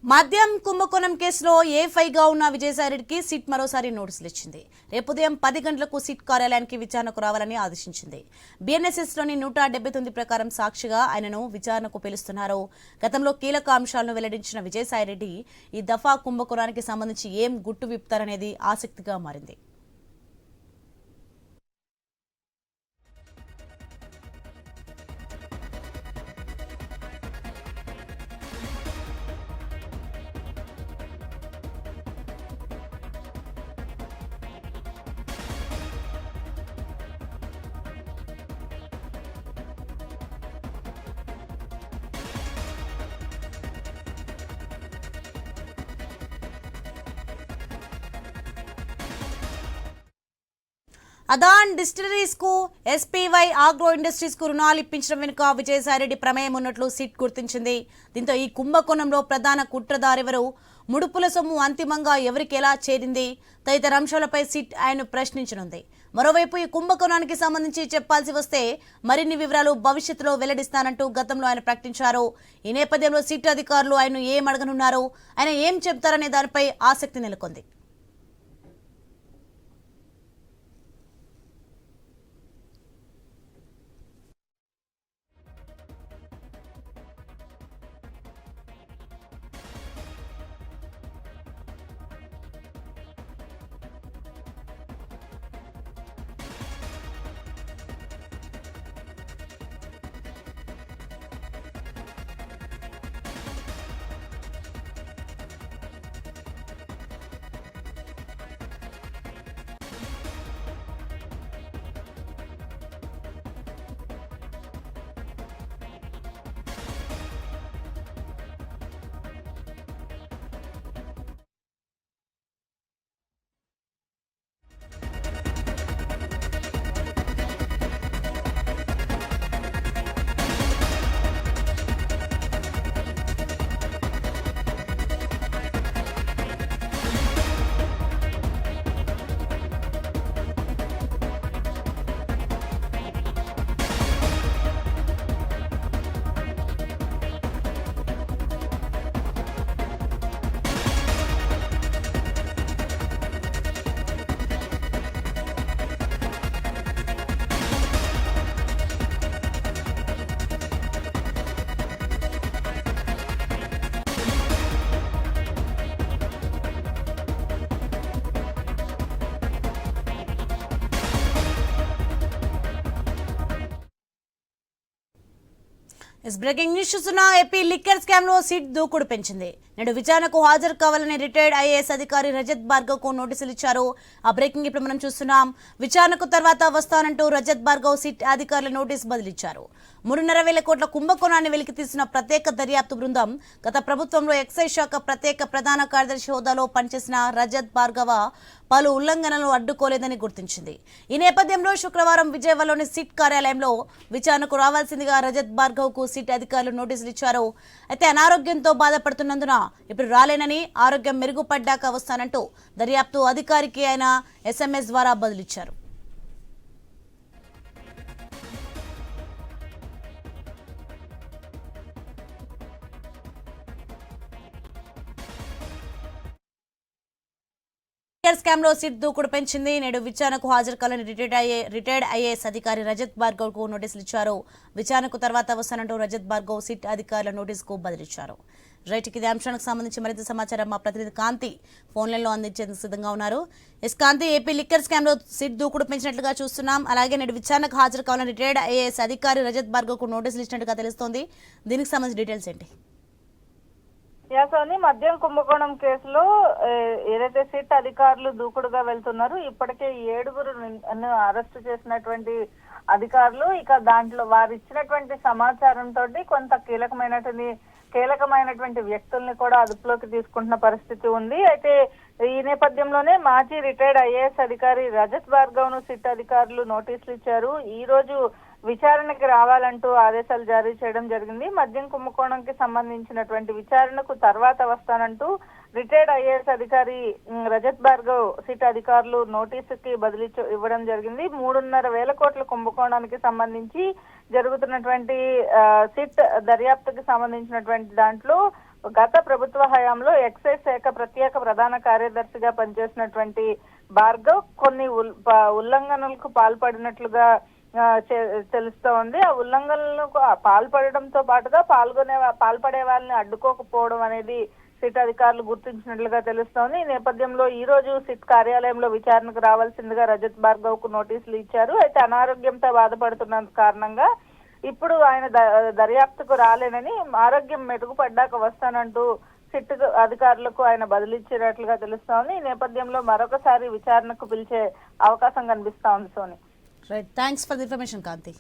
మద్యం కుంభకోణం కేసులో A5గా ఉన్న విజయసాయిరెడ్డికి సిట్ మరోసారి నోటీసులు ఇచ్చింది. రేపు ఉదయం 10 గంటలకు సిట్ కార్యాలయానికి విచారణకు రావాలని ఆదేశించింది. BNSSలోని 179 ప్రకారం సాక్షిగా ఆయనను విచారణకు పిలుస్తున్నారు. గతంలో కీలక అంశాలను వెల్లడించిన విజయసాయిరెడ్డి ఈ దఫా కుంభకోణానికి సంబంధించి ఏం గుట్టు విప్పుతారనేది ఆసక్తిగా మారింది. అదాన్ డిస్టిలరీస్ కు SPY ఆగ్రో ఇండస్ట్రీస్ కు రుణాలు ఇప్పించడం వెనుక విజయసాయిరెడ్డి ప్రమేయం ఉన్నట్లు సిట్ గుర్తించింది. దీంతో ఈ కుంభకోణంలో ప్రధాన కుట్రదారెవరు, ముడుపుల సొమ్ము అంతిమంగా ఎవరికి ఎలా చేరింది తదితర అంశాలపై సిట్ ఆయన ప్రశ్నించనుంది. మరోవైపు ఈ కుంభకోణానికి సంబంధించి చెప్పాల్సి వస్తే మరిన్ని వివరాలు భవిష్యత్తులో వెల్లడిస్తానంటూ గతంలో ఆయన ప్రకటించారు. ఈ నేపథ్యంలో సిట్ అధికారులు ఆయన ఏం అడగనున్నారు, ఆయన ఏం చెప్తారనే దానిపై ఆసక్తి నెలకొంది. బ్రేకింగ్ న్యూస్ చూస్తున్న ఏపీ లిక్కర్ స్కామ్ లో సిట్ దూకుడు పెంచింది. నేడు విచారణకు హాజరు కావాలని రిటైర్డ్ IAS అధికారి రజత్ భార్గవ్ కు నోటీసులు ఇచ్చారు. ఆ బ్రేకింగ్ ఇప్పుడు మనం చూస్తున్నాం. విచారణకు తర్వాత వస్తానంటూ రజత్ భార్గవ్ సిట్ అధికారుల నోటీసు బదిలిచ్చారు. 3.5 కోట్ల కుంభకోణాన్ని వెలికి తీసిన ప్రత్యేక దర్యాప్తు బృందం గత ప్రభుత్వంలో ఎక్సైజ్ శాఖ ప్రత్యేక ప్రధాన కార్యదర్శి హోదాలో పనిచేసిన రజత్ భార్గవ పలు ఉల్లంఘనలు అడ్డుకోలేదని గుర్తించింది. ఈ నేపథ్యంలో శుక్రవారం విజయవాడలోని సిట్ కార్యాలయంలో విచారణకు రావాల్సిందిగా రజత్ భార్గవ్ కు సిట్ అధికారులు నోటీసులు ఇచ్చారు. అయితే అనారోగ్యంతో బాధపడుతున్నందున ఇప్పుడు రాలేనని, ఆరోగ్యం మెరుగుపడ్డాక వస్తానంటూ దర్యాప్తు అధికారికి ఆయన SMS ద్వారా బదిలిచ్చారు. స్కామ్ లో సిట్ దూకుడు పెంచింది. నేడు విచారణకు హాజరు కావాలని రిటైర్డ్ IAS అధికారి రజత్ భార్గవ్ కు నోటీసులు ఇచ్చారు. విచారణకు తర్వాత వస్తానంటూ రజత్ భార్గవ్ సిట్ అధికారుల నోటీసుకు బదిలిచ్చారు. రైట్, ఇదే అంశానికి సంబంధించి మరింత సమాచారం మా ప్రతినిధి కాంతి ఫోన్ లైన్ లో అందించేందుకు సిద్ధంగా ఉన్నారు. కాంతి, ఏపీ లిక్కర్ స్కామ్ లో సిట్ దూకుడు పెంచినట్లుగా చూస్తున్నాం. అలాగే నేడు విచారణకు హాజరు కావాలని రిటైర్డ్ IAS అధికారి రజత్ భార్గవ్ కు నోటీసులు ఇచ్చినట్టుగా తెలుస్తోంది. దీనికి సంబంధించి డీటెయిల్స్ ఏంటి? యాసోని మద్యం కుంభకోణం కేసులో ఏదైతే సిట్ అధికారులు దూకుడుగా వెళ్తున్నారు, ఇప్పటికే 7 అరెస్టు చేసినటువంటి అధికారులు ఇక దాంట్లో వారు ఇచ్చినటువంటి సమాచారంతో కొంత కీలకమైనటువంటి వ్యక్తుల్ని కూడా అదుపులోకి తీసుకుంటున్న పరిస్థితి ఉంది. అయితే ఈ నేపథ్యంలోనే మాజీ రిటైర్డ్ IAS అధికారి రజత్ భార్గవ్ ను సిట్ అధికారులు నోటీసులు ఇచ్చారు. ఈ రోజు విచారణకి రావాలంటూ ఆదేశాలు జారీ చేయడం జరిగింది. మద్యం కుంభకోణంకి సంబంధించినటువంటి విచారణకు తర్వాత వస్తానంటూ రిటైర్డ్ IAS అధికారి రజత్ భార్గవ్ సిట్ అధికారులు నోటీసుకి బదిలీ ఇవ్వడం జరిగింది. 3.5 కోట్ల కుంభకోణానికి సంబంధించి జరుగుతున్నటువంటి సిట్ దర్యాప్తుకి సంబంధించినటువంటి దాంట్లో గత ప్రభుత్వ హయాంలో ఎక్సైజ్ శాఖ ప్రత్యేక ప్రధాన కార్యదర్శిగా పనిచేసినటువంటి భార్గవ్ కొన్ని ఉల్లంఘనలకు పాల్పడినట్లుగా తెలుస్తోంది. ఆ ఉల్లంఘనలకు పాల్పడడంతో పాటుగా పాల్పడే వాళ్ళని అడ్డుకోకపోవడం అనేది సిట్ అధికారులు గుర్తించినట్లుగా తెలుస్తోంది. ఈ నేపథ్యంలో ఈ రోజు సిట్ కార్యాలయంలో విచారణకు రావాల్సిందిగా రజత్ భార్గవ్ కు నోటీసులు ఇచ్చారు. అయితే అనారోగ్యంతో బాధపడుతున్న కారణంగా ఇప్పుడు ఆయన దర్యాప్తుకు రాలేనని, ఆరోగ్యం మెరుగుపడ్డాక వస్తానంటూ సిట్ అధికారులకు ఆయన బదిలిచ్చినట్లుగా తెలుస్తోంది. ఈ నేపథ్యంలో మరొకసారి విచారణకు పిలిచే అవకాశం కనిపిస్తా ఉంది. Soni, right, thanks for the information Kanthi.